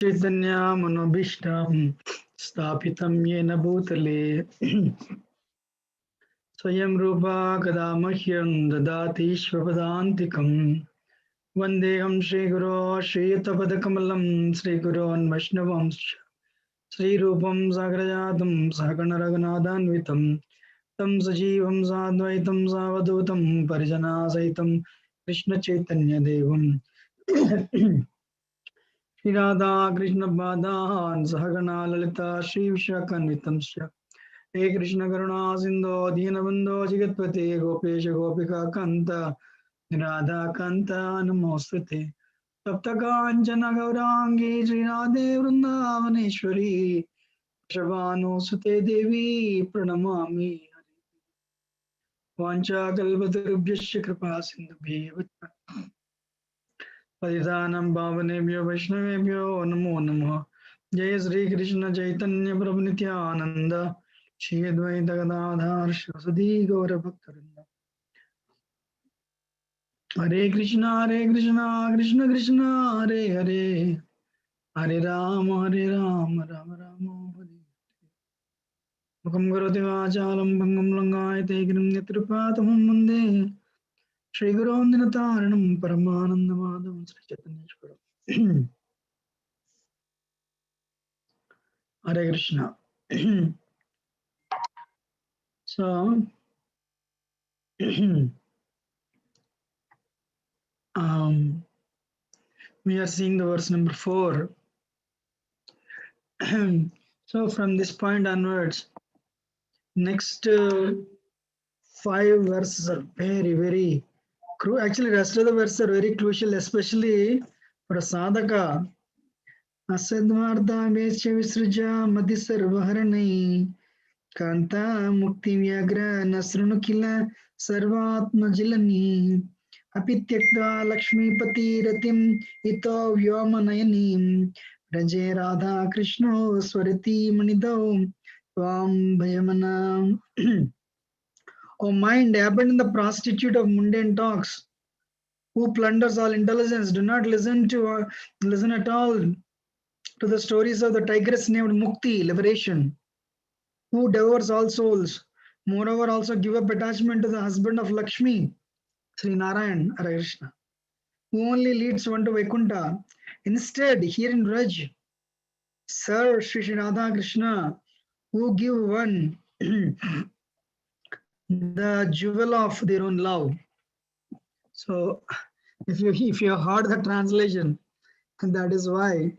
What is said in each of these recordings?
Chaitanya Manobishtam Stapitam Yena Bhutale Swayam Rupa Kadamahyam Dadati Shvapadantikam Vandeham Shri Guru Shri Tapadakamalam Shri Guru Vaishnavam Shri Rupam Sagrajatam Sakana Raghunathanvitam Tam Sajivam Sadvaitam Savadutam Parijana Saitam Krishna Chaitanya Devam Shri Radha Krishna Badahan Sahagana Lalita Shri Vishakanitamsya He Krishna Karuna Sindho Deenabandho Jigatpate Gopesha Gopika Kanta Radha Kanta Namostate Saptakanchana Gaurangi Shri Radhe Vrindavaneshwari Shavano Sute Devi Pranamami Vancha Kalpatarubhyasya Kripa Sindhubhya Padidanam Bhavanebhyo Vaishnavebhyo Namo Namo Jai Sri Krishna Chaitanya Prabhu Nityananda Shri Advaita Gadadhar Shivasadi Gaura Bhaktarinda Hare Krishna Krishna Krishna Hare Hare Hare Rama Rama Rama Hare Mukam Karoti Vachalam Bhangam Langayate Girim Nitripatamam Mande Shri Guru Nitaranam Paramananda Madhavam Sri Chaitanya Hare Krishna. So, we are seeing the verse number 4. So, from this point onwards, next 5 verses are very actually, rest of the verses are very crucial, especially for a sadhaka. Asadvarta Vesha Visraja Madhi Sarvaharanai Kanta Mukti Vyagra Nasrunukila Sarvatma Jilani Apityakta Lakshmi Pati Ratim Ito Vyomanayanim Raje Radha Krishna Swarati Manidao Tvam Bhayamana. O mind, abandon the prostitute of mundane talks, who plunders all intelligence. Do not listen at all to the stories of the tigress named Mukti, liberation, who devours all souls. Moreover, also give up attachment to the husband of Lakshmi, Sri Narayan, Hare Krishna, who only leads one to Vaikuntha. Instead, here in Raj, serve Sri Radha Krishna, who give one the jewel of their own love. So, if you heard the translation, that is why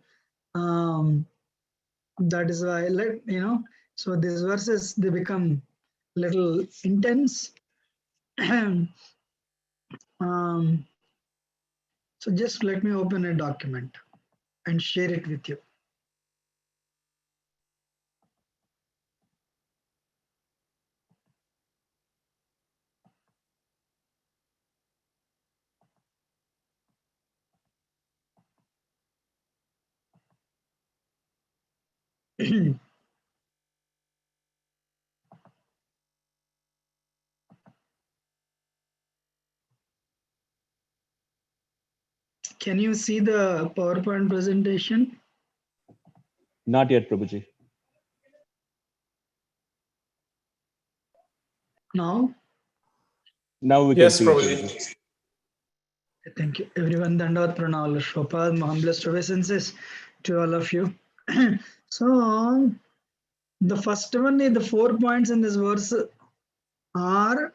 so these verses, they become little intense. So just let me open a document and share it with you. Can you see the PowerPoint presentation? Not yet, Prabhuji. Now? Now we can see Prabhuji. Thank you. Everyone, Dandavat Pranal, Shopad, my humblest obeisances to all of you. So, the first one is the 4 points in this verse are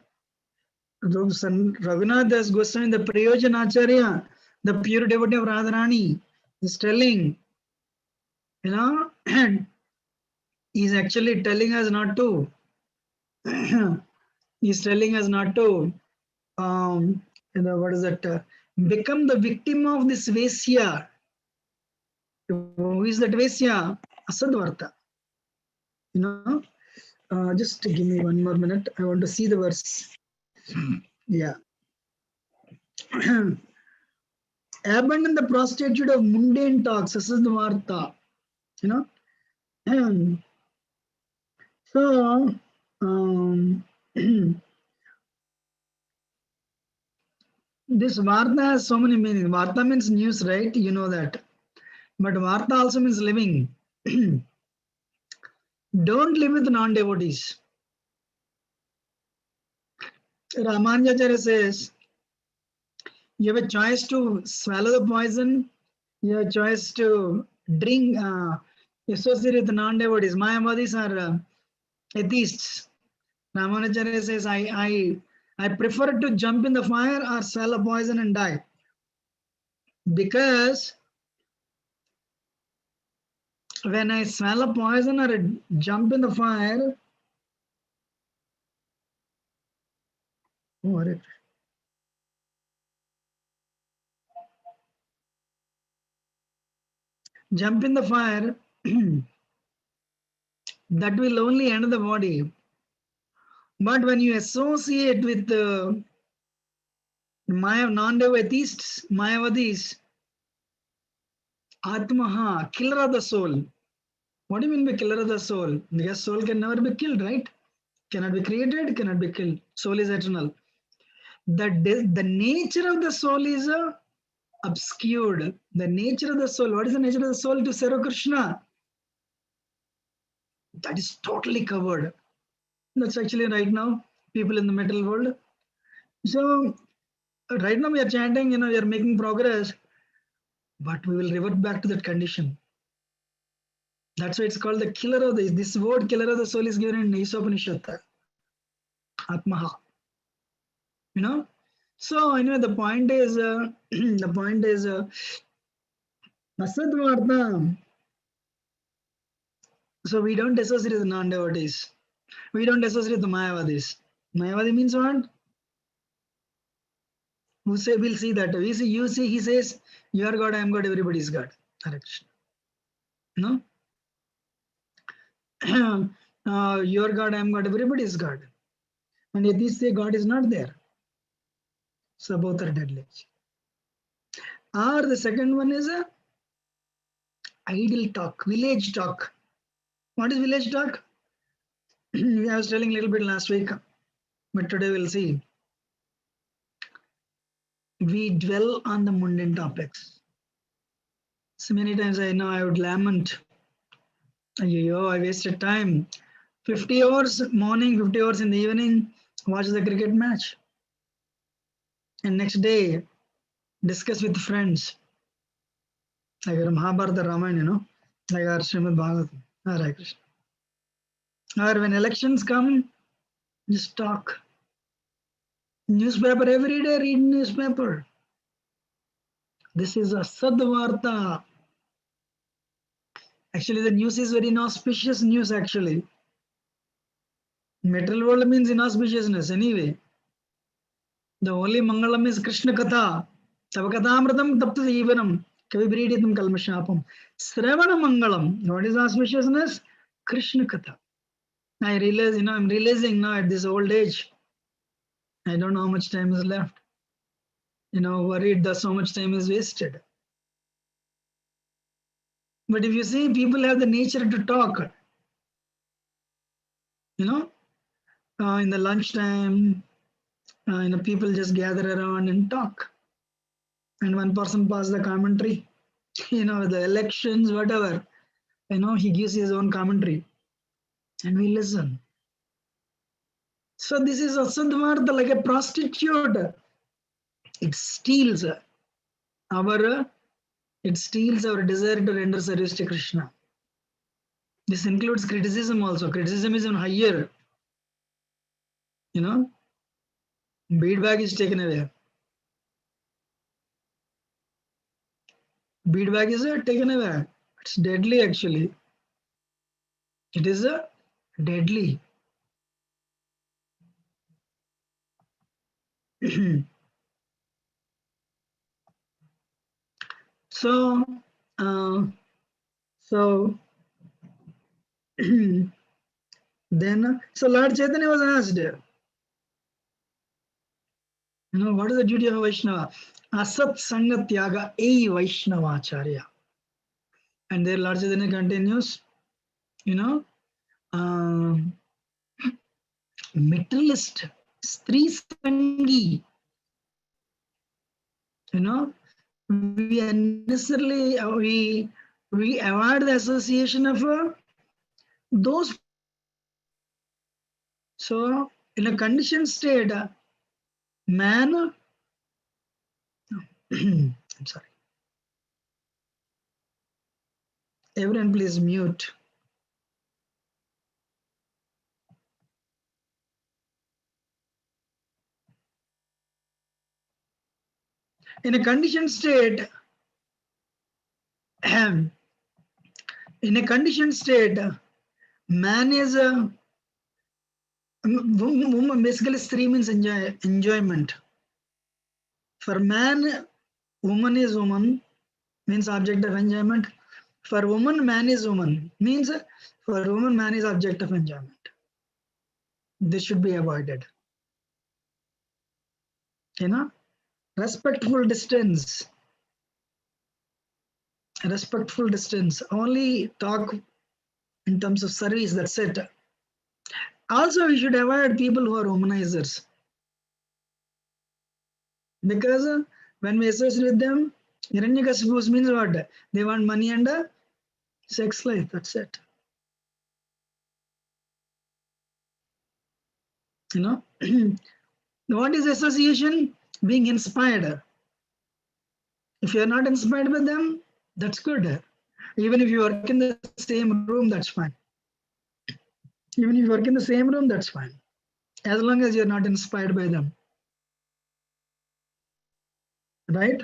Raghunath Das Goswami, the Prayojanacharya, the pure devotee of Radharani, is telling, and he's actually telling us not to. He's telling us not to, what is that? Become the victim of this Vesya. Who is that Vesya? Asadvarta. Just give me 1 more minute. I want to see the verse. Yeah. Abandon the prostitute of mundane talks. Asadvarta. So, this Varta has so many meanings. Varta means news, right? You know that. But Varta also means living. Don't live with non-devotees. Ramanujacharya says, you have a choice to swallow the poison, you have a choice to drink, associate with non-devotees. Mayavadis are atheists. Ramanujacharya says, I prefer to jump in the fire or swallow poison and die. Because when I swallow poison or jump in the fire, jump in the fire, that will only end the body. But when you associate with non-atheists, Mayavadis, Atmaha, killer of the soul. What do you mean by killer of the soul? Because soul can never be killed, right? Cannot be created, cannot be killed. Soul is eternal. The nature of the soul is obscured. The nature of the soul. What is the nature of the soul? To serve Krishna. That is totally covered. That's actually right now, people in the material world. So right now we are chanting, we are making progress, but we will revert back to that condition. That's why it's called the killer of this word killer of the soul is given in Isopanishad. Atmaha. So anyway, the point is Asadvarta. So we don't associate with non-devotees. We don't associate with the Mayavadis. Mayavadi means what? Who say we'll see that. We see, you see, he says, you are God, I am God, everybody is God. Hare Krishna. No? You are God, I am God, everybody is God. And yet these say God is not there. So both are deadly. Or the second one is idle talk, village talk. What is village talk? I was telling a little bit last week, but today we'll see. We dwell on the mundane topics. So many times I know I would lament, I wasted time. 50 hours morning, 50 hours in the evening, watch the cricket match. And next day, discuss with friends. Like Mahabharata, Ramayana, like our Srimad Bhagavatam. Hare Krishna. Or when elections come, just talk. Newspaper every day, read newspaper. This is a Sadvarta. Actually, the news is very inauspicious news, actually. Material world means inauspiciousness, anyway. The only Mangalam is Krishna Katha. Tavakatamratam tapta jivanam. Kavibiriditam kalmashapam. Sravana Mangalam. What is auspiciousness? Krishna Katha. I realize, I'm realizing now at this old age, I don't know how much time is left. Worried that so much time is wasted. But if you see, people have the nature to talk. In the lunchtime, people just gather around and talk. And one person passes the commentary, the elections, whatever, he gives his own commentary. And we listen. So this is Asadvarta, like a prostitute. It steals our desire to render service to Krishna. This includes criticism also. Criticism is even higher. Bead bag is taken away. Bead bag is taken away. It's deadly, actually. It is deadly. So then, Lord Chaitanya was asked, what is the duty of a Vaishnava? Asat Sanga Tyaga Ei Vaishnavacharya. And there Lord Chaitanya continues, materialist, Stri Sangi, we unnecessarily, we We avoid the association of those people. So, in a conditioned state, man, I'm sorry, everyone please mute. In a conditioned state, in a conditioned state, man is a woman. Basically, Stree means enjoyment. For man, woman is woman, means object of enjoyment. For woman, man is woman, means for woman, man is object of enjoyment. This should be avoided. You know, respectful distance. Respectful distance. Only talk in terms of service. That's it. Also, we should avoid people who are womanizers, because when we associate with them, Hiranyakashipus means what? They want money and a sex life. That's it. You know, what is association? Being inspired. If you are not inspired by them, that's good. Even if you work in the same room, that's fine. Even if you work in the same room, that's fine. As long as you're not inspired by them. Right?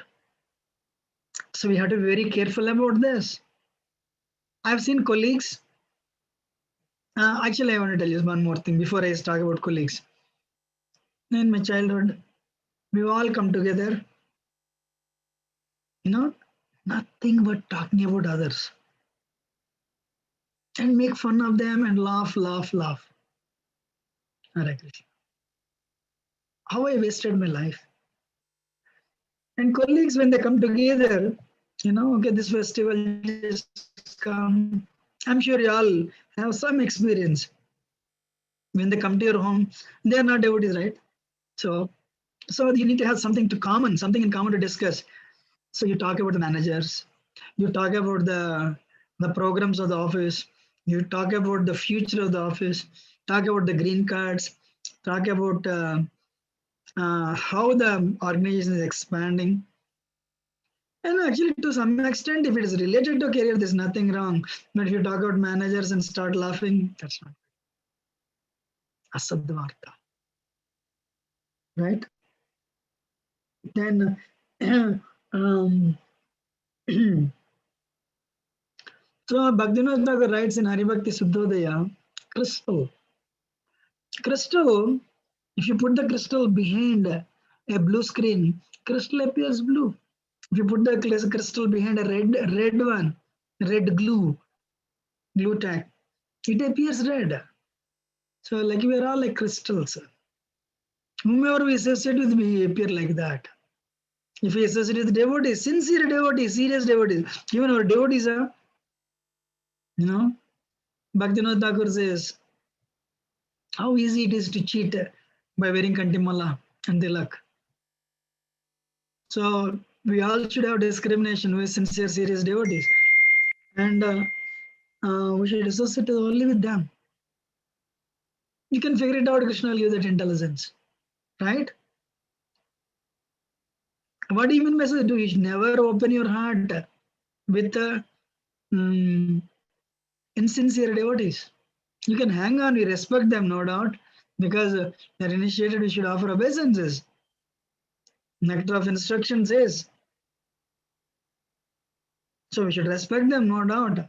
So we have to be very careful about this. I've seen colleagues. Actually, I want to tell you one more thing before I talk about colleagues. In my childhood, we all come together, you know, nothing but talking about others and make fun of them and laugh, laugh, laugh. Hare Krishna. How I wasted my life. And colleagues, when they come together, okay, this festival just come. I'm sure you all have some experience. When they come to your home, they are not devotees, right? So you need to have something in common to discuss. So you talk about the managers, you talk about the programs of the office, you talk about the future of the office, talk about the green cards, talk about how the organization is expanding. And actually, to some extent, if it is related to career, there's nothing wrong. But if you talk about managers and start laughing, that's not asadvarta, right? Then, um, so Bhaktivinoda Thakur writes in Haribhakti Suddhodaya, crystal. Crystal, if you put the crystal behind a blue screen, crystal appears blue. If you put the crystal behind a red one, red glue tag, it appears red. So like we are all like crystals. Whomever we associate with, we appear like that. If we associate with devotees, sincere devotees, serious devotees, even our devotees are, Bhaktivinoda Thakur says, how easy it is to cheat by wearing kantimala and tilak. So we all should have discrimination with sincere, serious devotees. And we should associate only with them. You can figure it out, Krishna will give that intelligence. Right? What do you mean by so? You should never open your heart with insincere devotees. You can hang on, we respect them, no doubt, because they're initiated, we should offer obeisances. Nectar of instruction says. So we should respect them, no doubt.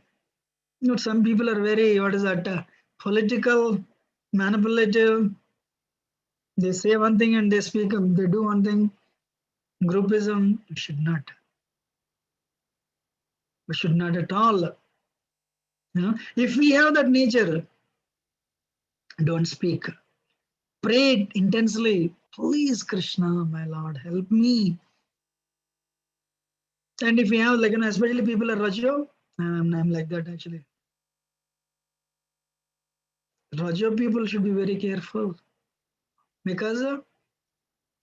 Some people are very, political, manipulative. They say one thing and they do one thing. Groupism, we should not. We should not at all. If we have that nature, don't speak. Pray intensely. Please, Krishna, my Lord, help me. And if we have, especially people are Rajo, I'm like that actually. Rajo people should be very careful because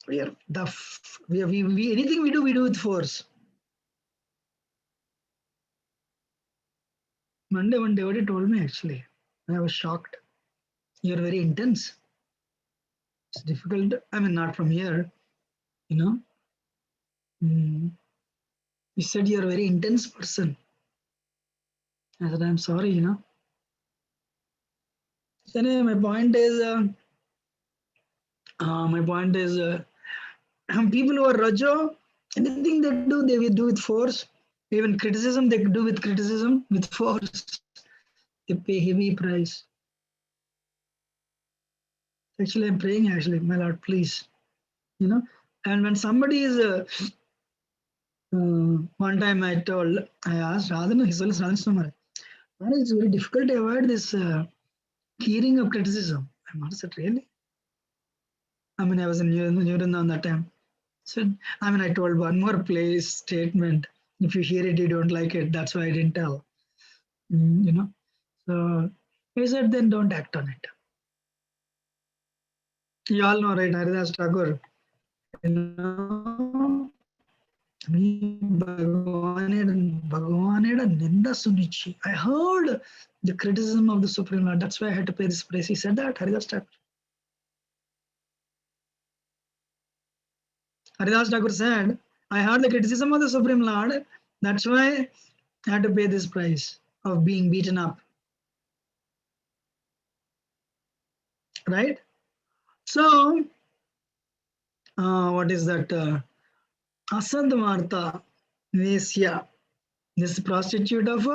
we are we anything we do with force. Monday, one devotee told me actually. I was shocked. You're very intense. It's difficult. I mean, not from here, you know. He said you're a very intense person. I said, I'm sorry, you know. So anyway, my point is, people who are Rajo, anything they do, they will do with force. Even criticism, they do with criticism, with force. They pay heavy price. Actually, I'm praying, actually, my Lord, please. You know, and when somebody is, one time I asked Radhana, his is Radhana, it's very difficult to avoid this hearing of criticism. I said, really? I mean, I was in Newton that time. So, I mean, I told one more place statement. If you hear it, you don't like it. That's why I didn't tell. You know. So he said, then don't act on it. You all know, right? Haridas Thakur. You know, I heard the criticism of the Supreme Lord. That's why I had to pay this price. He said that, Haridas Thakur. Haridas Thakur said, I heard the criticism of the Supreme Lord. That's why I had to pay this price of being beaten up. Right? So, what is that? Asadvarta Vesya. This prostitute of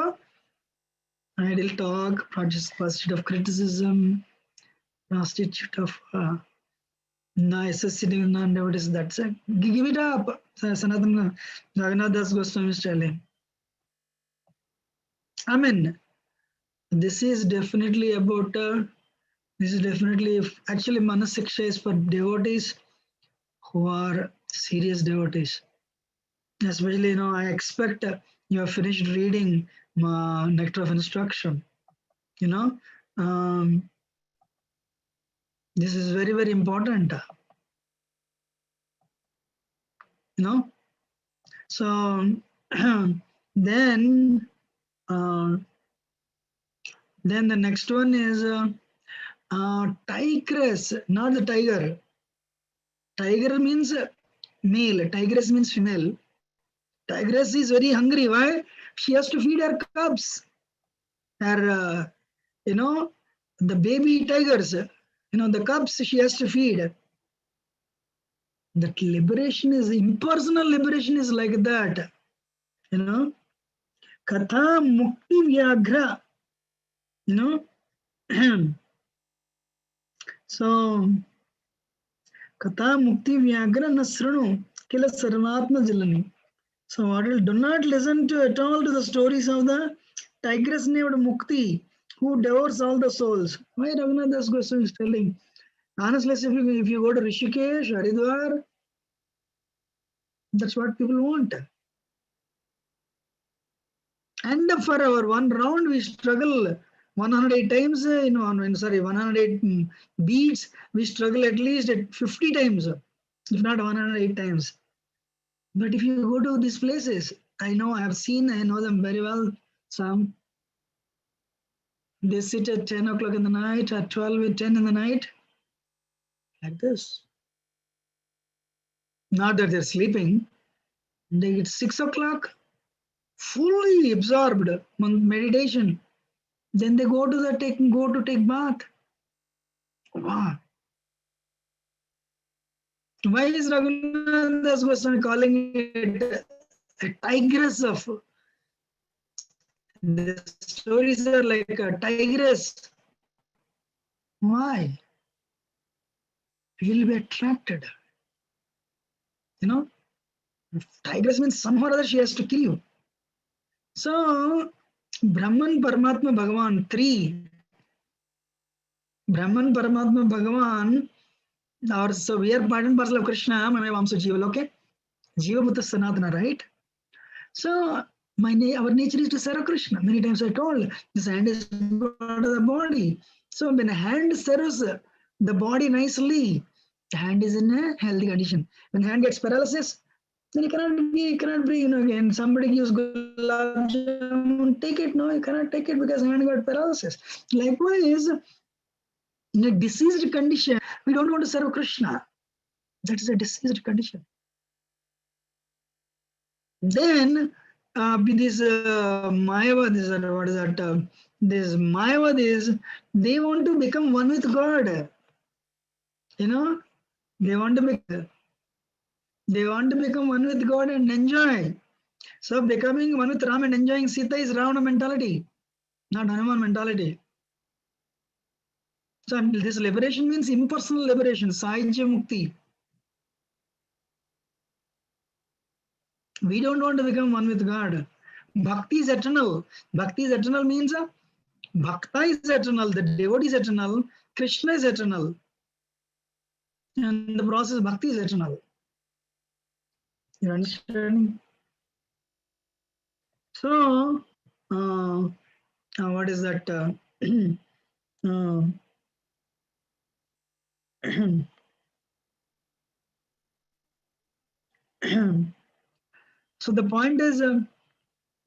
idle talk, prostitute of criticism, prostitute of necessity, non-devotees. That's it. Give it up. Sanatana Raghunath Das Goswami is telling. I mean, this is definitely about. This is definitely actually Manahsiksha is for devotees who are serious devotees. Especially, you know, I expect you have finished reading Nectar of Instruction. You know, this is very, very important. You know, so then the next one is tigress, not the tiger. Tiger means male. Tigress means female. Tigress is very hungry. Why? She has to feed her cubs. Her, you know, the baby tigers. You know, the cubs she has to feed. That liberation is impersonal liberation is like that. You know, Katha Mukti Vyagra. You know, so Katha Mukti Vyagra Nasranu Kila Sarvatma Jalani. So what will do not listen to at all to the stories of the tigress named Mukti who devours all the souls. Why Raghunath Das Goswami is telling? Honestly, if you go to Rishikesh, Haridwar, that's what people want. And for our one round, we struggle 108 times, 108 beats, we struggle at least at 50 times, if not 108 times. But if you go to these places, I know them very well. Some, they sit at 10 o'clock in the night, at 12, 10 in the night, like this. Not that they're sleeping. They get 6 o'clock, fully absorbed meditation. Then they go to take bath. Wow. Why is Raghunath Das Goswami calling it a tigress of? The stories are like a tigress. Why? You will be attracted. You know, tigress means somehow or other she has to kill you. So, Brahman, Paramatma, Bhagavan, three. Brahman, Paramatma, Bhagavan, so we are part and parcel of Krishna, Mame Vamsa Jiva, okay? Jiva Bhuta Sanatana, right? So, our nature is to serve Krishna. Many times I told, this hand is part of the body. So, when a hand serves the body nicely, the hand is in a healthy condition. When the hand gets paralysis, Then you cannot bring, again, somebody gives gulab jamun, take it, no, you cannot take it because hand got paralysis. Likewise, in a diseased condition, we don't want to serve Krishna. That is a diseased condition. Then, with this Mayavadis, or what is that? This Mayavadis, they want to become one with God. They want to become one with God and enjoy. So becoming one with Ram and enjoying Sita is Ravana mentality, not Hanuman mentality. So this liberation means impersonal liberation, Sahajya Mukti. We don't want to become one with God. Bhakti is eternal. Bhakti is eternal means Bhakta is eternal, the devotee is eternal, Krishna is eternal. And the process Bhakti is eternal. You understanding? So, what is that? So the point is,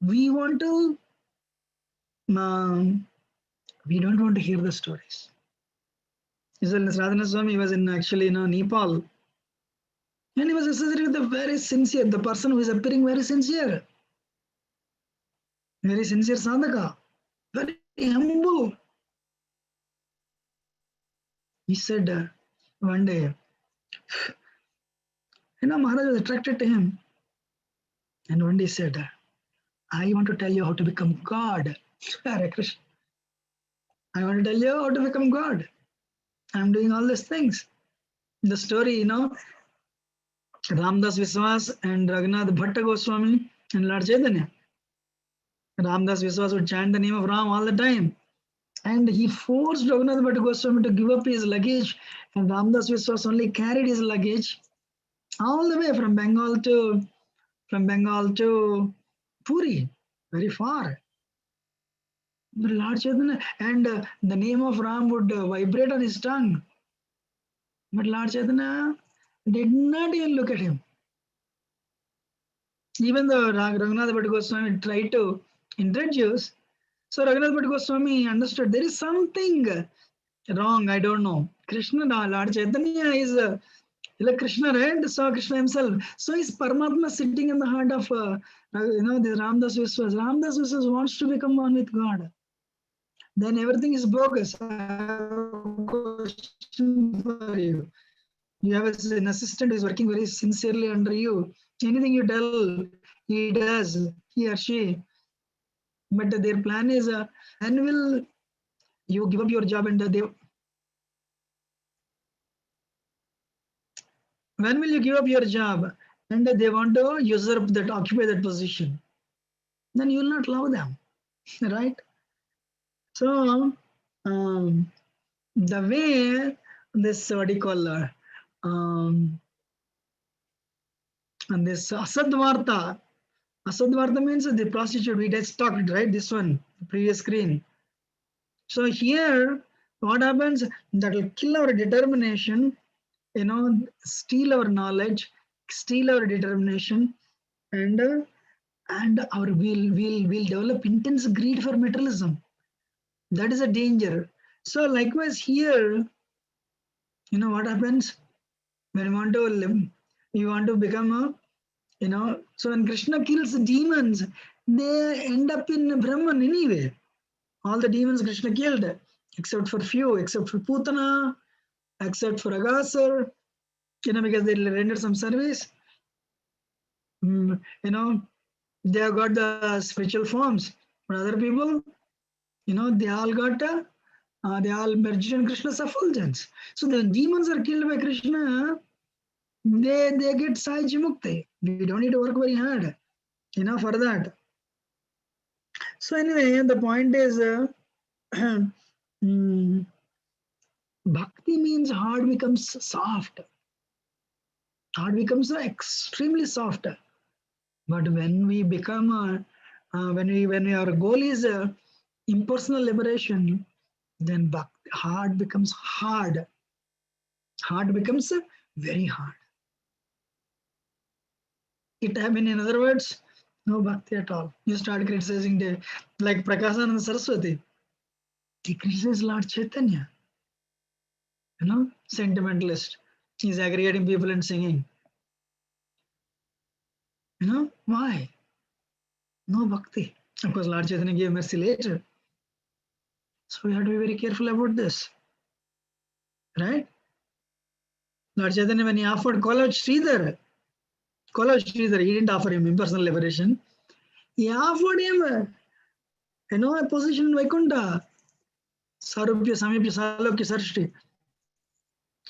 we want to, we don't want to hear the stories. Raghunath Swami was in actually Nepal, and he was associated with the very sincere, the person who is appearing very sincere sadhaka, very humble. He said one day, Maharaj was attracted to him, and one day he said, I want to tell you how to become God. Hare Krishna. I want to tell you how to become God. I'm doing all these things. The story, Ramdas Viswas and Raghunath Bhatta Goswami and Lord Chaitanya. Ramdas Viswas would chant the name of Ram all the time. And he forced Raghunath Bhatta Goswami to give up his luggage. And Ramdas Viswas only carried his luggage all the way from Bengal to Puri, very far. But Lord Chaitanya, and the name of Ram would vibrate on his tongue. But Lord Chaitanya did not even look at him. Even though Raghunath Bhatta Goswami tried to introduce, so Raghunath Bhatta Goswami understood there is something wrong, I don't know. Krishna, Lord Chaitanya is like Krishna, right? So Krishna himself. So is Paramatma sitting in the heart of, this Ramdas Viswas. Ramdas Viswas wants to become one with God. Then everything is bogus. I have a question for you. You have an assistant who is working very sincerely under you. Anything you tell, he does, he or she. But their plan is, when will you give up your job and when will you give up your job and they want to usurp that, occupy that position? Then you will not love them, right? So, the way this, what do you call, and this Asadvarta means the prostitute, we just talked, right? This one, the previous screen. So here, what happens? That will kill our determination, steal our knowledge, steal our determination, and our will develop intense greed for materialism. That is a danger. So likewise here, what happens when you want to live, you want to become a, so when Krishna kills demons, they end up in Brahman anyway. All the demons Krishna killed, except for few, except for Putana, except for Agasar, because they rendered some service. They have got the spiritual forms. But other people, they all got, they all merged in Krishna's effulgence. So the demons are killed by Krishna, they get Sahajya Mukti. We don't need to work very hard, for that. So anyway, the point is, bhakti means heart becomes soft. Heart becomes extremely soft. But when we become, when our goal is impersonal liberation, then heart becomes hard. Heart becomes very hard. in other words, no bhakti at all. You start criticizing like Prakasananda Saraswati. He criticizes Lord Chaitanya. Sentimentalist. He's aggregating people and singing. Why? No bhakti. Of course, Lord Chaitanya gave mercy later. So we have to be very careful about this. Right? Lord Chaitanya, when he offered Kolaj Sridhar, he didn't offer him impersonal liberation. He offered him, a position in Vaikuntha. Sarupya, Samipya, Salokya, Sarshti.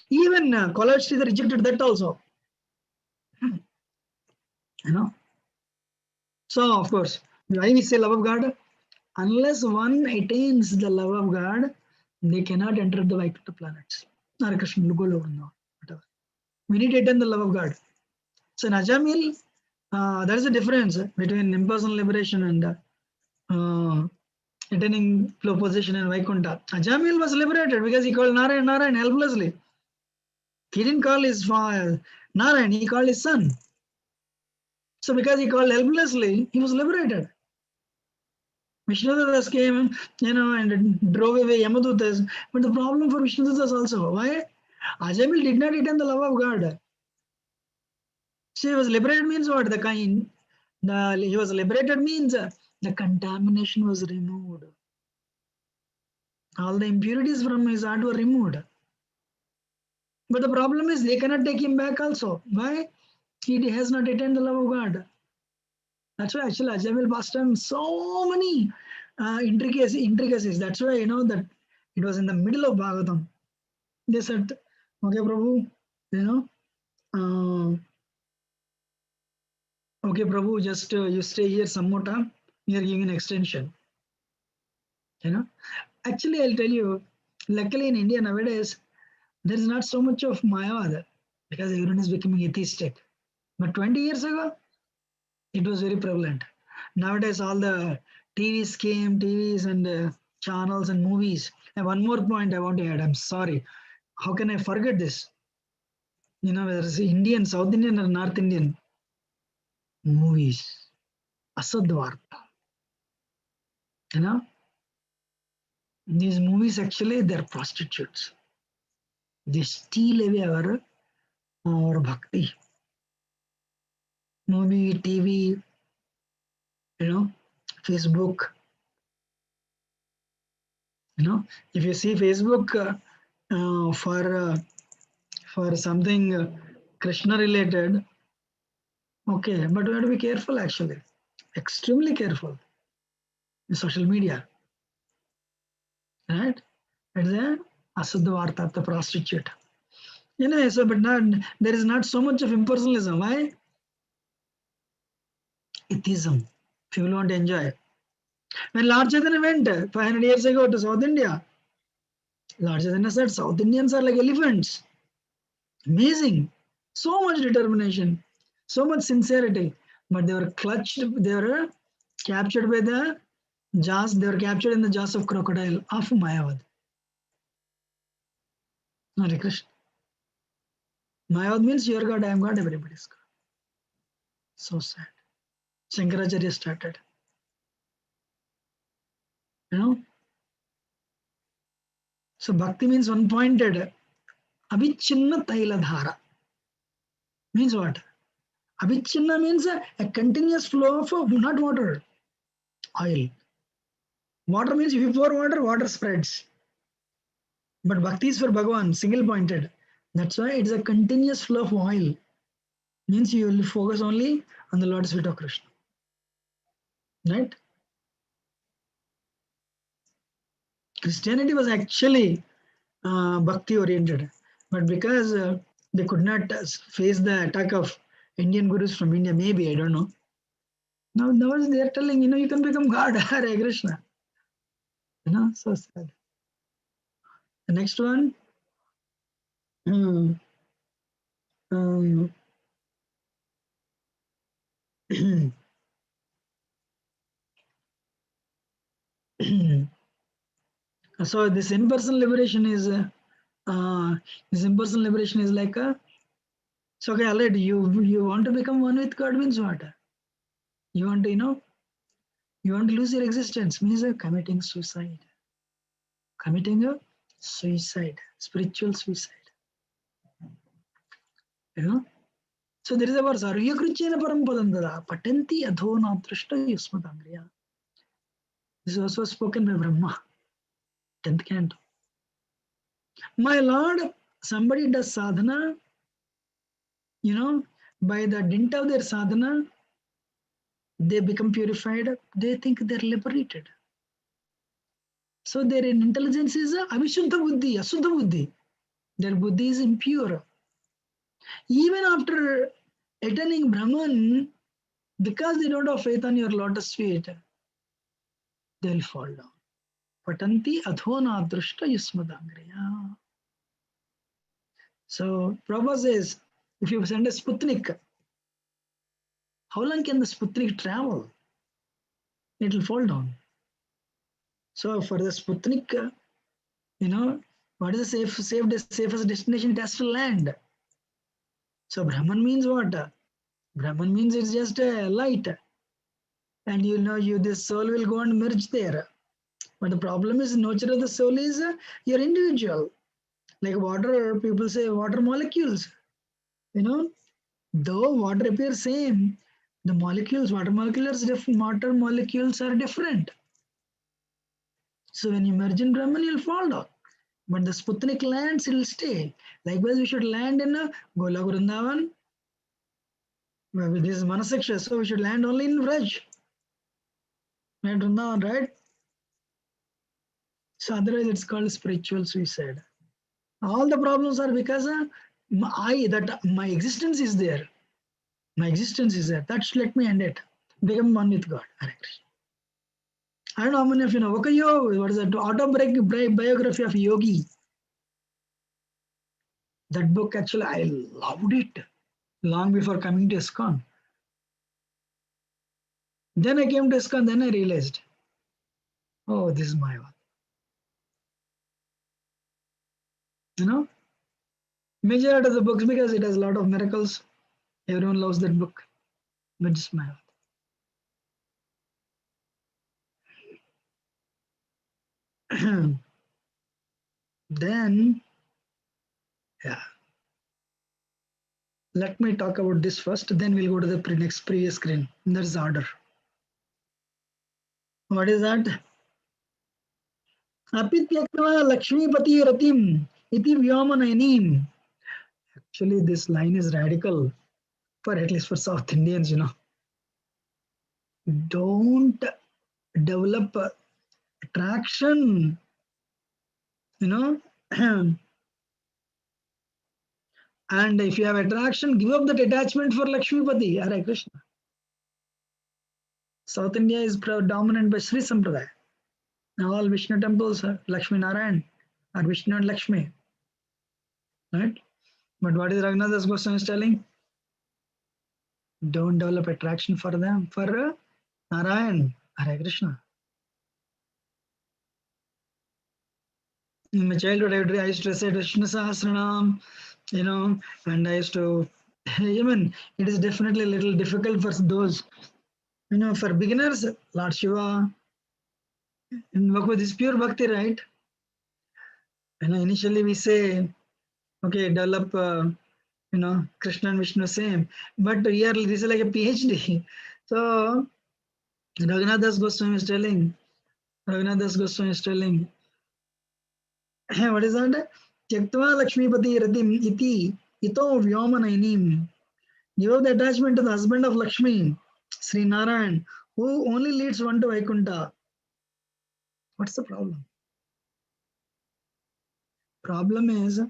Even Kolaj Sridhar rejected that also. So, of course, why we say love of God? Unless one attains the love of God, they cannot enter the Vaikuntha planets. Hare Krishna, whatever. We need to attain the love of God. So in Ajamil, there is a difference between impersonal liberation and attaining flow position in Vaikuntha. Ajamil was liberated because he called Narayan helplessly. He didn't call his father Narayan, he called his son. So because he called helplessly, he was liberated. Vishnudutas came, and drove away Yamadutas. But the problem for Vishnudutas also, why? Ajamil did not attain the love of God. So he was liberated means what? He was liberated means the contamination was removed. All the impurities from his heart were removed. But the problem is they cannot take him back also. Why? He has not attained the love of God. That's why actually Ajamil passed him so many intricacies. That's why that it was in the middle of Bhagavatam. They said, okay, Prabhu, okay, Prabhu, just you stay here some more time. We are giving an extension. Actually, I'll tell you, luckily in India nowadays, there is not so much of Mayavad because everyone is becoming atheistic. But 20 years ago, it was very prevalent. Nowadays, all the TVs and channels and movies. And one more point I want to add. I'm sorry. How can I forget this? Whether it's Indian, South Indian, or North Indian movies. Asadvarta. These movies actually they're prostitutes. They steal away our bhakti. Movie, TV, Facebook. If you see Facebook for something Krishna related, okay, but we have to be careful actually, extremely careful. In social media, right? It's a Asadvarta, the prostitute. So but there is not so much of impersonalism. Why? Atheism. People want to enjoy. When Lord Chaitanya went 500 years ago to South India, Lord Chaitanya said South Indians are like elephants. Amazing. So much determination, so much sincerity. But they were they were captured by the jaws, they were captured in the jaws of crocodile of Mayavad. Hare Krishna. Mayavad means your God, I am God, everybody's God. So sad. Shankaracharya started. So bhakti means one-pointed. Abhichinna Tailadhara. Means what? Abhichinna means a continuous flow of not water, oil. Water means if you pour water, water spreads. But bhakti is for Bhagavan, single-pointed. That's why it's a continuous flow of oil. Means you will focus only on the Lord's feet of Krishna. Right? Christianity was actually bhakti oriented, but because they could not face the attack of Indian gurus from India, maybe I don't know. Now they are telling you can become God. Hare Krishna. So sad. The next one. So this impersonal liberation is like a So okay, alright, you want to become one with God means what? You want to, you want to lose your existence means committing suicide. Committing a suicide, spiritual suicide. You know? So there is a verse, Arya Krichena Parampadandada, Patanti Adhona Trishta Yusmadangriya. This is also spoken by Brahma, 10th canto. My Lord, somebody does sadhana, by the dint of their sadhana, they become purified, they think they're liberated. So their intelligence is Avishuddha Buddhi, Asuddha Buddhi. Their Buddhi is impure. Even after attaining Brahman, because they don't have faith on your lotus feet, they'll fall down. Patanti adhona drishta yusmadangriya. So Prabhupada says, if you send a Sputnik, how long can the Sputnik travel? It will fall down. So for the Sputnik, what is the safest destination? It has to land. So Brahman means what? Brahman means it's just a light. And this soul will go and merge there. But the problem is, nature of the soul is you're individual. Like water, people say water molecules. Though water appears same, the molecules, water molecules are different. So when you merge in Brahman, you'll fall down. But the Sputnik lands, it'll stay. Likewise, we should land in Gola Vrindavan. This is Manahsiksha, so we should land only in Vraj. Not Vrindavan, right? So otherwise, it's called spiritual suicide. All the problems are because my existence is there. My existence is there. That should let me end it. Become one with God. Hare Krishna. I don't know how many of you know. Vakayo, what is that? Autobiography of Yogi. That book, actually, I loved it long before coming to ISKCON. Then I came to ISKCON, then I realized, oh, this is my one. Majority of the books, because it has a lot of miracles. Everyone loves that book. But it's my one. Then, yeah. Let me talk about this first, then we'll go to the next previous screen. That's the order. What is that? Apityakva Lakshmipati Ratim iti Vyomanayanim. Actually, this line is radical, for at least for South Indians, Don't develop attraction, and if you have attraction, give up that attachment for Lakshmipati. Hare Krishna. South India is dominant by Sri Sampradaya. Now all Vishnu temples are Lakshmi Narayan or Vishnu and Lakshmi. Right? But what is Raghunath Goswami telling? Don't develop attraction for them, for Narayan. Hare Krishna. In my childhood, I used to recite Vishnu Sahasranam, and I used to, even it is definitely a little difficult for those, for beginners, Lord Shiva, with this pure bhakti, right? Initially we say, okay, develop, Krishna and Vishnu same, but here this is like a PhD. So Raghunath Goswami is telling, what is that? Tyaktva Lakshmipati Ratim iti ito Vyomanainim. Give up the attachment to the husband of Lakshmi, Sri Narayan, who only leads one to Vaikuntha. What's the problem? Problem is,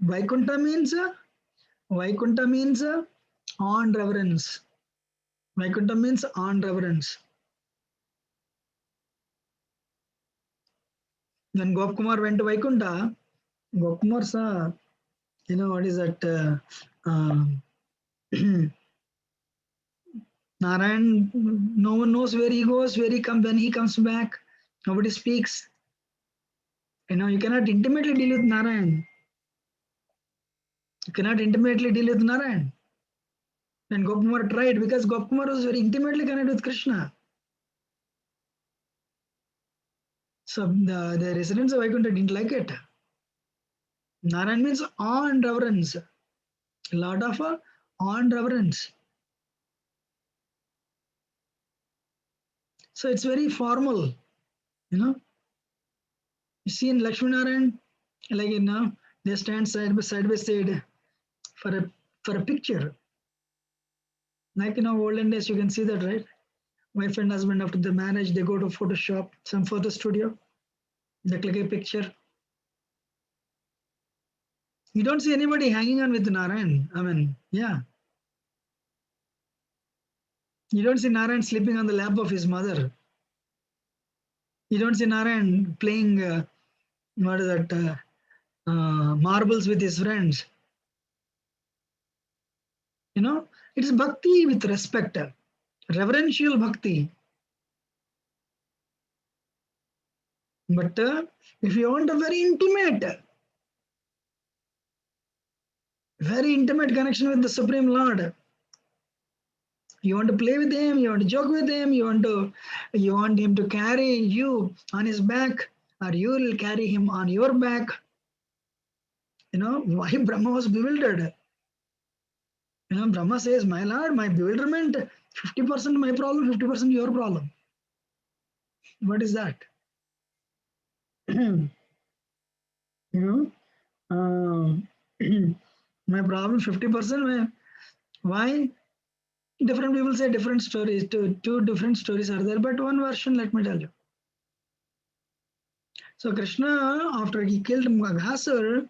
Vaikuntha means on reverence. Vaikuntha means on reverence. When Gopkumar went to Vaikuntha, Gopkumar saw, what is that? Narayan, no one knows where he goes, when he comes back, nobody speaks. You cannot intimately deal with Narayan. You cannot intimately deal with Narayan. And Gopakumar tried because Gopakumar was very intimately connected with Krishna. So the residents of Vaikuntha didn't like it. Narayan means awe and reverence. A lot of awe and reverence. So it's very formal, you know. You see in Lakshmi Narayan, like they stand side by side for a picture. Like olden days, you can see that, right? Wife and husband after the marriage, they go to Photoshop, some photo studio, they click a picture. You don't see anybody hanging on with Narayan. I mean, yeah. You don't see Narayan sleeping on the lap of his mother. You don't see Narayan playing, what is that, marbles with his friends. It's bhakti with respect, reverential bhakti. But if you want a very intimate connection with the Supreme Lord, you want to play with him, you want to joke with him, you want him to carry you on his back, or you will carry him on your back. Why Brahma was bewildered. Brahma says, my Lord, my bewilderment, 50% my problem, 50% your problem. What is that? My problem 50%. Why? Different people say different stories. Two different stories are there, but one version, let me tell you. So Krishna, after he killed Maghasur,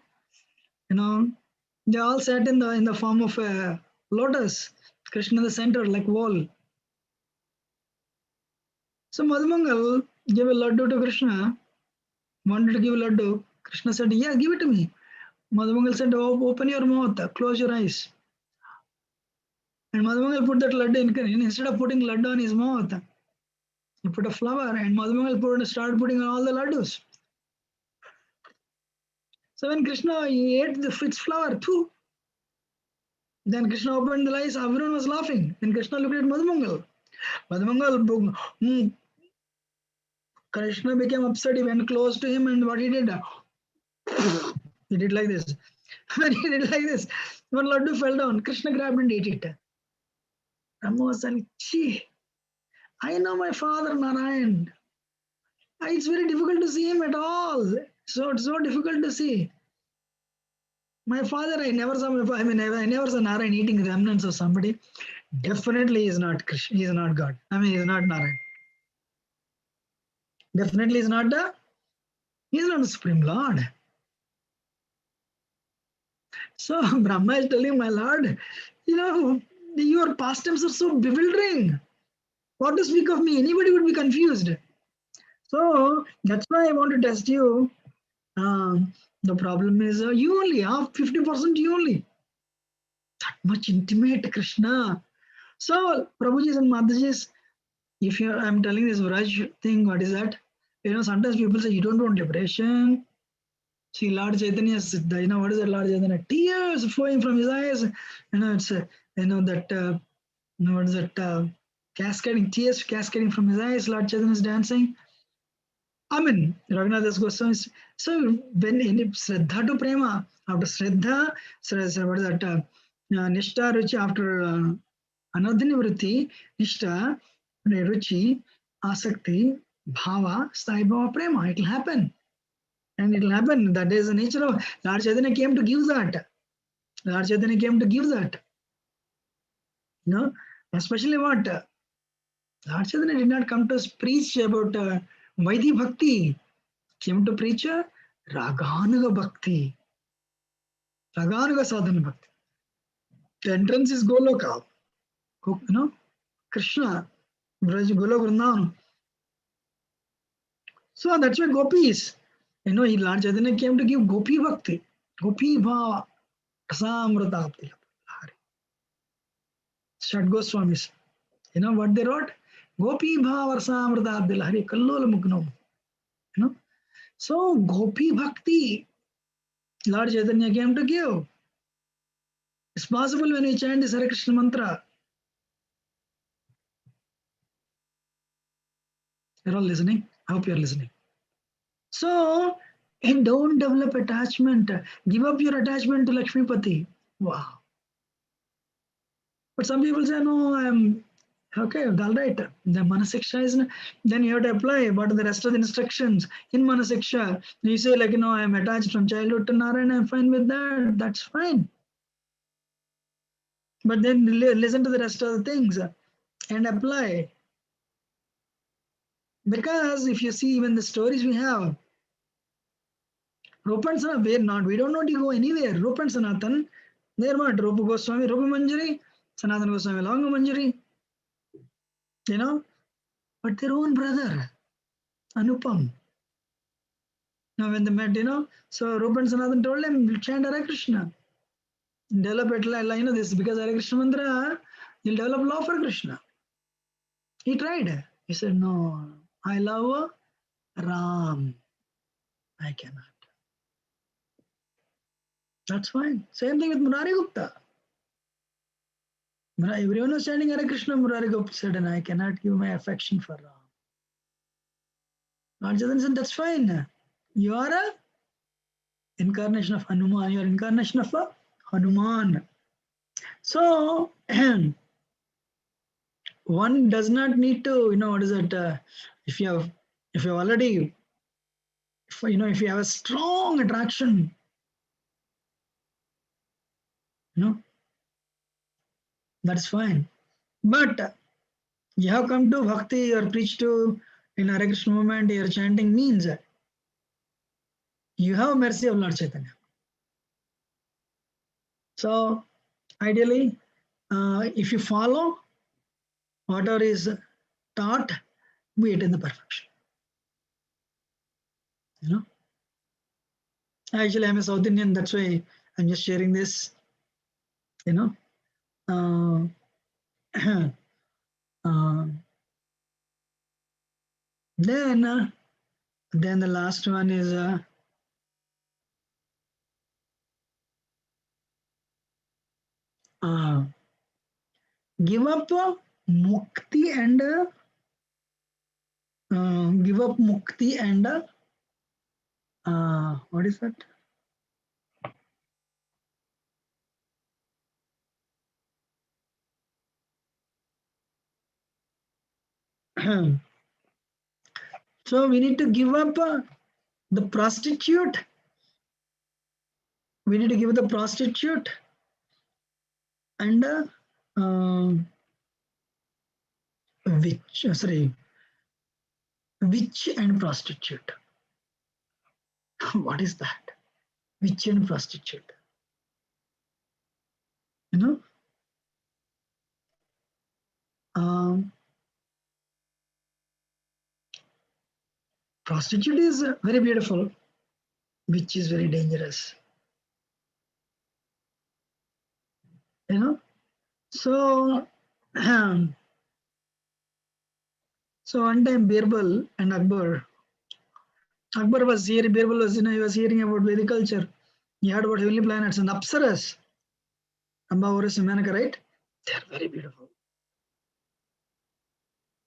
they all sat in the form of a lotus. Krishna in the center, like wall. So Madhumangal gave a laddu to Krishna, wanted to give a laddu. Krishna said, yeah, give it to me. Madhumangal said, open your mouth, close your eyes. And Madhumangal put that laddu in, instead of putting laddu on his mouth, he put a flower, and Madhumangal started putting on all the laddus. So when Krishna he ate the its flower too, then Krishna opened the eyes, everyone was laughing. Then Krishna looked at Madhumangal. Krishna became upset, he went close to him, and what he did? He did like this. When he did like this, one laddu fell down. Krishna grabbed and ate it. Brahma was saying, gee, I know my father Narayan. It's very difficult to see him at all. So it's so difficult to see. My father, I never saw Narayan eating remnants of somebody. Definitely is not Krishna. He is not God. He is not Narayan. Definitely is not he is not the Supreme Lord. So Brahma is telling my Lord, your pastimes are so bewildering. What to speak of me? Anybody would be confused. So that's why I want to test you. The problem is you only, 50% you only. That much intimate Krishna. So Prabhujis and Madhujis, if I'm telling this Vraj thing, what is that? Sometimes people say you don't want liberation. See Lord Chaitanya, what is that Lord Chaitanya? Tears flowing from his eyes. It's that what is that? Cascading tears cascading from his eyes. Lord Chaitanya is dancing. Raghunath Goswami. So when in Shraddha to Prema, after Shraddha, what is that? Nishta Ruchi, after Anadhanivritti, Nishta, Ruchi, Asakti, Bhava, Sthai Bhava Prema. It will happen. And it will happen. That is the nature of Lord Chaitanya came to give that. Lord Chaitanya came to give that. Especially what? Lord Chaitanya did not come to preach about Vaidhi Bhakti. Came to preach Raganuga Bhakti. Raganuga Sadhana Bhakti. The entrance is Goloka. Krishna. Golok Vrindavan. So that's why gopis. Lord Chaitanya came to give Gopi Bhakti. Gopi Bhava. Rasamrita. Shad Goswamis. What they wrote? Gopi Bhava Rasamrita Abdilhari Kallola Mugno. So Gopi Bhakti. Lord Chaitanya came to give. It's possible when you chant this Hare Krishna mantra. You're all listening? I hope you're listening. So, and don't develop attachment. Give up your attachment to Lakshmipati. Wow. But some people say, no, I'm okay, all right. The Manahsiksha is, then you have to apply what are the rest of the instructions. In Manahsiksha, you say, like, I'm attached from childhood to Narayan, I'm fine with that. That's fine. But then listen to the rest of the things and apply. Because if you see even the stories we have, Rupa and Sanatan, we're not, we don't know to go anywhere. Rupa and Sanatan, they're what? Rupa Goswami, Rupa Manjari, Sanatan Goswami, Long Manjari, but their own brother, Anupam. Now when they met, so Rupa and Sanatan told him, chant Hare Krishna. Develop it like, this, because Hare Krishna mantra, you'll develop love for Krishna. He tried. He said, no, I love Ram. I cannot. That's fine. Same thing with Murari Gupta. Everyone was chanting Hare Krishna, Murari Gupta said, and I cannot give my affection for Ram. Lord Chaitanya said, that's fine. You are a incarnation of Hanuman. You are incarnation of a Hanuman. So, one does not need to, what is it? If you already, if you have a strong attraction, that's fine. But you have come to bhakti or preach to in Hare Krishna movement, your chanting means you have mercy of Lord Chaitanya. So, ideally, if you follow whatever is taught, we attain the perfection. Actually, I'm a South Indian, that's why I'm just sharing this. Then the last one is give up mukti and what is that? So we need to give up the prostitute. We need to give the prostitute and witch and prostitute. What is that? Witch and prostitute. Prostitute is very beautiful, witch is very dangerous. So so one time Birbal and Akbar was hearing, Birbal was, he was hearing about Vedic culture. He heard about heavenly planets and Apsaras, Amba, Urus, and Menaka, right? They are very beautiful.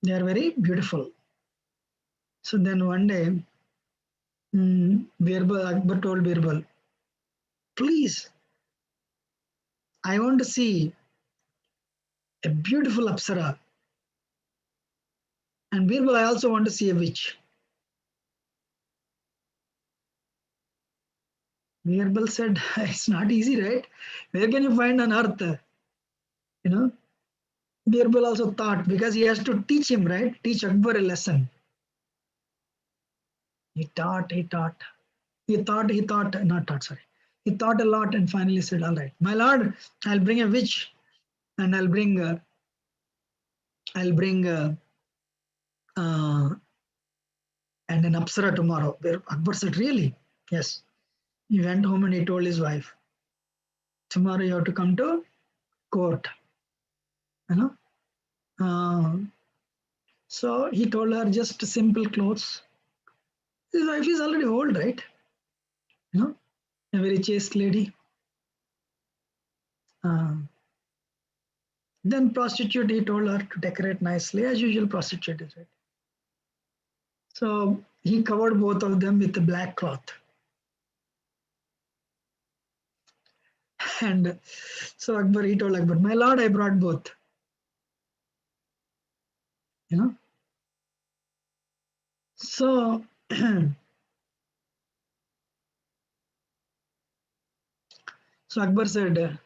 They are very beautiful. So then one day, Akbar told Birbal, please, I want to see a beautiful Apsara. And Birbal, I also want to see a witch. Birbal said, it's not easy, right? Where can you find on earth? Birbal also thought, because he has to teach him, right? Teach Akbar a lesson. He thought a lot and finally said, all right, my lord, I'll bring a witch and I'll bring and an Apsara tomorrow. Akbar said, really? Yes. He went home and he told his wife, tomorrow you have to come to court. So he told her just simple clothes. His wife is already old, right? A very chaste lady. Then prostitute, he told her to decorate nicely, as usual prostitute is right. So he covered both of them with a black cloth. And so Akbar, he told Akbar, my lord, I brought both. You know. So so Akbar said,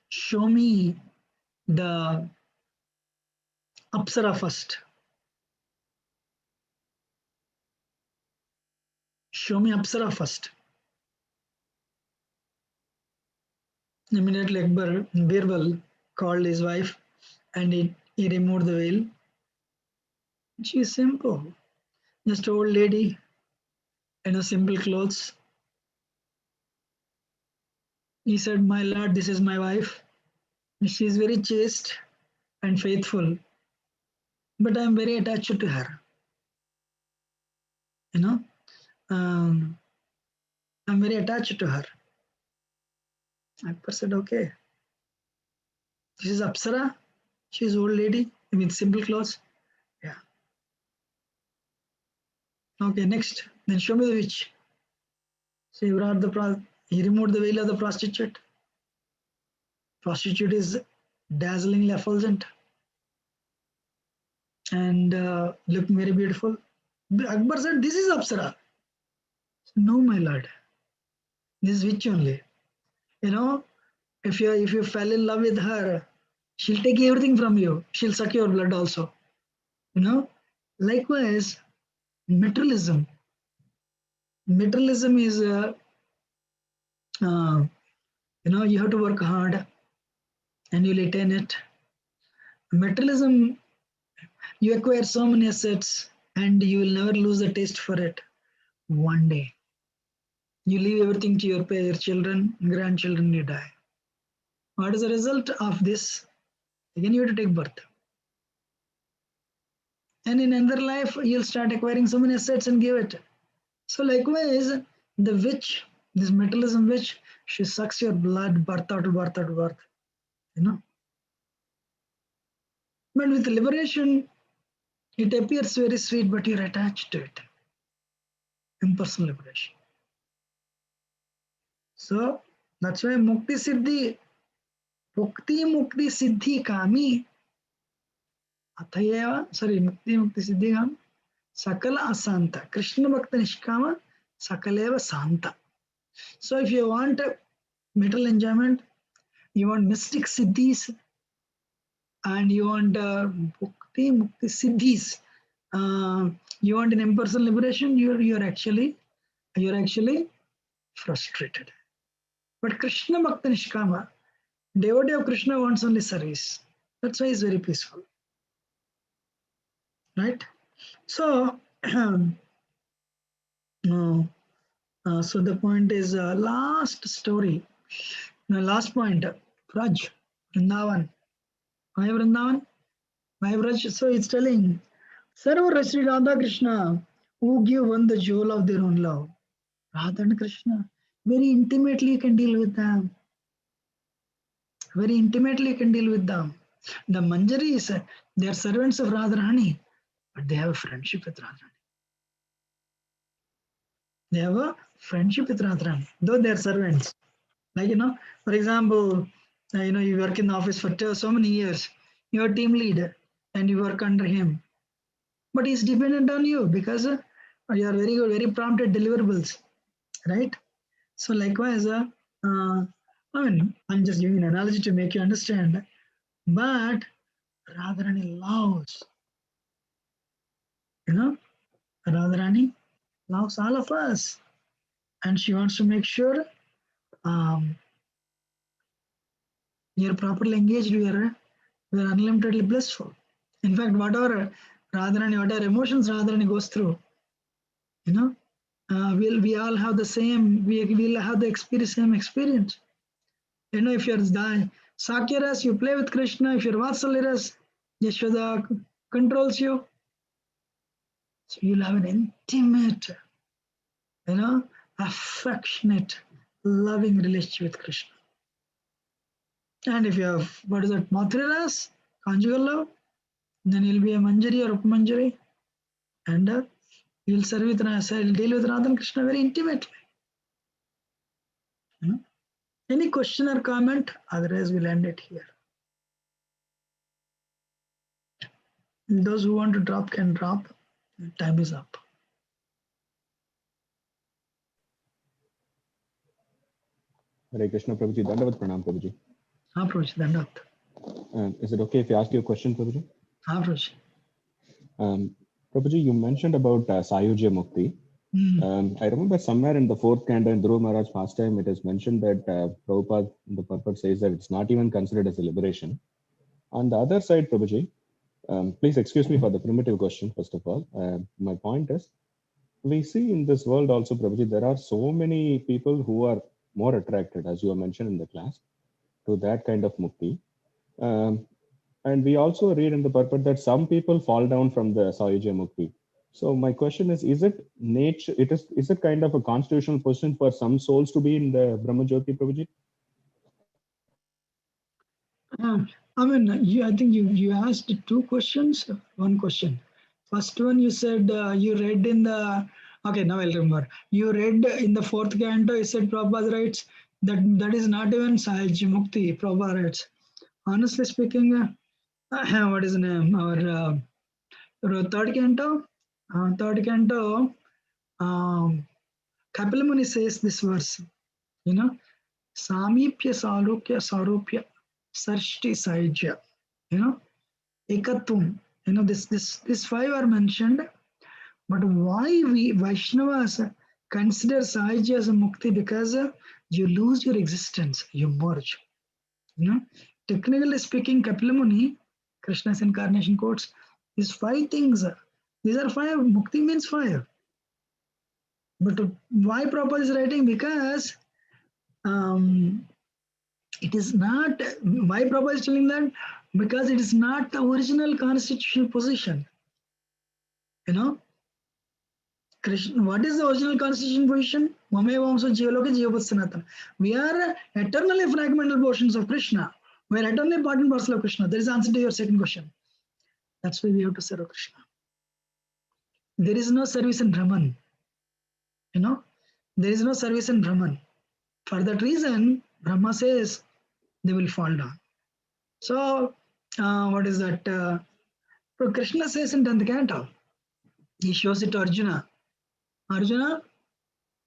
show me the Apsara first. Show me Apsara first. Immediately Akbar, Birbal called his wife and he removed the veil. She is simple. Just old lady in a simple clothes. He said, my lord, this is my wife. She is very chaste and faithful, but I am very attached to her. You know, I'm very attached to her. Akbar said, okay. This is Apsara. She is old lady with simple clothes. Yeah. Okay, next. Then show me the witch. So he brought he removed the veil of the prostitute. Prostitute is dazzlingly effulgent and looking very beautiful. Akbar said, this is Apsara. No, my lord. This is witch only. You know, if you fell in love with her, she'll take everything from you. She'll suck your blood also. You know, likewise, materialism. Materialism is, you have to work hard and you'll attain it. Materialism, you acquire so many assets and you will never lose the taste for it. One day, you leave everything to your children, grandchildren, you die. What is the result of this? Again, you have to take birth. And in another life, you'll start acquiring so many assets and give it. So likewise, the witch, this materialism witch, she sucks your blood birth out of birth out of birth. You know. But with liberation, it appears very sweet, but you're attached to it. Impersonal liberation. So that's why Mukti Siddhi, Mukti Mukti Siddhi Kami, Athayeva, sorry, Mukti Mukti Siddhi Kami, Sakala Asanta, Krishna Bhakta Nishkama, Sakaleva Santa. So if you want material enjoyment, you want mystic siddhis, and you want Mukti Mukti Siddhis, you want an impersonal liberation, you're actually frustrated. But Krishna Bhakta Nishkama, devotee of Krishna wants only service. That's why he's very peaceful. Right? So, so the point is last story. Last point, Vraj, Vrindavan. Why Vrindavan? Why Vraj? So it's telling, Sarva Sri Radha Krishna, who give one the jewel of their own love. Radha and Krishna, very intimately you can deal with them. Very intimately you can deal with them. The Manjaris, they are servants of Radharani, but they have a friendship with Radharani. They have a friendship with Radharani, though they are servants. Like, for example, you work in the office for so many years, you are team leader and you work under him. But he's dependent on you because you are very good, very prompt at deliverables, right? So likewise, I'm just giving an analogy to make you understand. But Radharani loves, Radharani loves all of us. And she wants to make sure you're properly engaged, we're unlimitedly blissful. In fact, whatever emotions Radharani goes through, we all have the same, we'll have the same experience. If you're Sakyaras, you play with Krishna. If you're Vatsalyaras, Yashoda controls you. So you'll have an intimate, affectionate, loving relationship with Krishna. And if you have, what is that, Mathriras, conjugal love, then you'll be a Manjari or Upamanjari, and you'll serve with deal with Radha and Krishna very intimately. Any question or comment? Otherwise, we'll end it here. Those who want to drop can drop. Time is up. Hare Krishna, Prabhuji. Dandavat Pranam, Prabhuji. Prabhuji, Dandavat. Is it okay if I ask you a question, Prabhuji? Prabhuji. Prabhuji, you mentioned about Sayujya Mukti. I remember somewhere in the fourth canto in Dhruva Maharaj pastime, it is mentioned that Prabhupada in the purport says that it's not even considered as a liberation. On the other side, Prabhuji, please excuse me for the primitive question, first of all. My point is, we see in this world also, Prabhuji, there are so many people who are more attracted, as you have mentioned in the class, to that kind of mukti. And we also read in the purport that some people fall down from the Sayujya Mukti. So my question is it nature? Is it kind of a constitutional position for some souls to be in the Brahma Jyoti, Prabhuji? I think you asked two questions. One question. First one you said you read in the. Okay, now I'll remember. You read in the fourth canto. You said Prabhupada writes that is not even Sayujya Mukti. Prabhupada writes. Honestly speaking, what is the name? Our third canto. Kapila Muni says this verse. Samipya Sarupya Sarupya Sarshti Saijya. Ekatvam. This five are mentioned, but why we Vaishnavas consider Saijya as a mukti? Because you lose your existence, you merge. Technically speaking, Kapila Muni, Krishna's incarnation quotes, these five things. These are five. Mukti means fire. But why Prabhupada is writing? Because it is not, why Prabhupada is telling that? Because it is not the original constitutional position. Krishna, what is the original constitutional position? We are eternally fragmental portions of Krishna. We are eternally part and parcel of Krishna. That is the answer to your second question. That's why we have to serve Krishna. There is no service in Brahman. There is no service in Brahman. For that reason, Brahma says they will fall down. So, what is that? Krishna says in 10th canto, he shows it to Arjuna. Arjuna,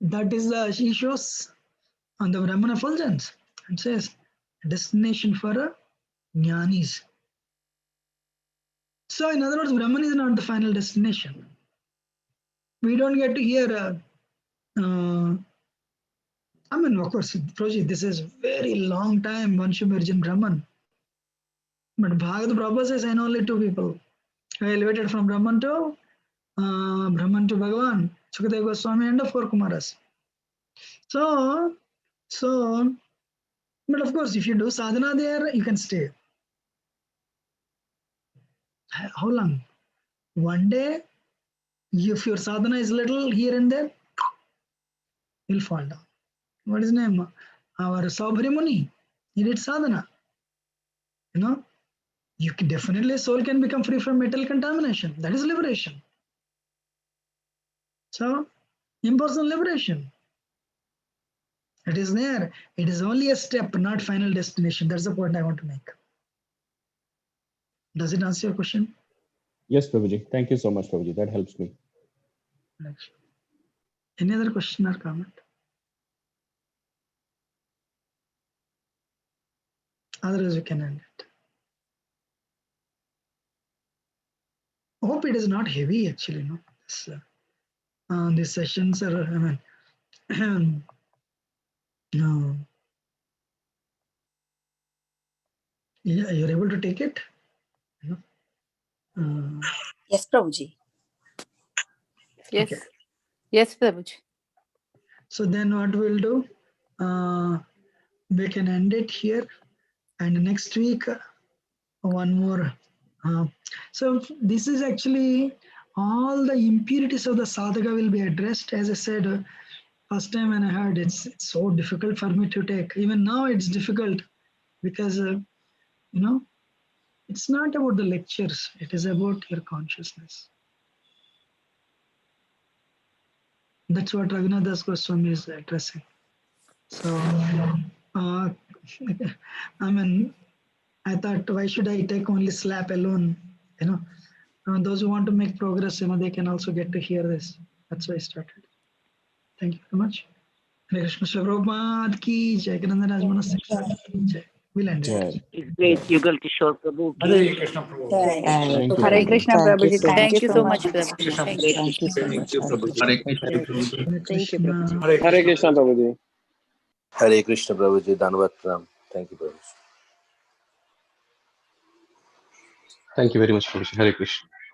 that is he shows on the Brahman effulgence and says, destination for jnanis. So, in other words, Brahman is not the final destination. We don't get to hear. Of course, Prabhuji, this is very long time one should merge in Brahman. But Bhagavad Prabhupada says, I know only two people. I elevated from Brahman to Bhagavan, Sukadeva Goswami and the four Kumaras. So, but of course, if you do sadhana there, you can stay. How long? One day, if your sadhana is little here and there, you'll fall down. What is his name? Our Saubhari Muni, he did sadhana. You can definitely, soul can become free from metal contamination. That is liberation. So, impersonal liberation. It is there. It is only a step, not final destination. That's the point I want to make. Does it answer your question? Yes, Prabhuji. Thank you so much, Prabhuji. That helps me. Any other question or comment? Otherwise, we can end it. I hope it is not heavy, actually. These sessions are, no. Yeah, you're able to take it? Yes, Prabhuji. Yes. Okay. Yes, Prabhuji. So then what we'll do, we can end it here. And next week, one more. So this is actually all the impurities of the sadhaka will be addressed. As I said, First time when I heard, it's so difficult for me to take. Even now it's difficult because, it's not about the lectures. It is about your consciousness. That's what Raghunath Goswami is addressing. So, I mean, I thought, why should I take only slap alone? Those who want to make progress, they can also get to hear this. That's why I started. Thank you very much. Hare Krishna Shri Prabhupada ki jai. Kanandaraj Manahsiksha ki jai. We'll end it. Great YugalKishore Prabhu. Hare Krishna Prabhu. Thank you, Hare Prabhuji. Krishna, Thank you Prabhuji. so much. Thank you so much, Prabhuji. Thank you. Thank you so much. Hare Krishna. Hare Krishna. Hare Thank you, Krishna. Prabhuji. Hare Hare Krishna Prabhuji. Hare Krishna Prabhuji. Dandavat Pranam. Thank you, Prabhuji. Thank you very much, Prabhuji. Hare Krishna.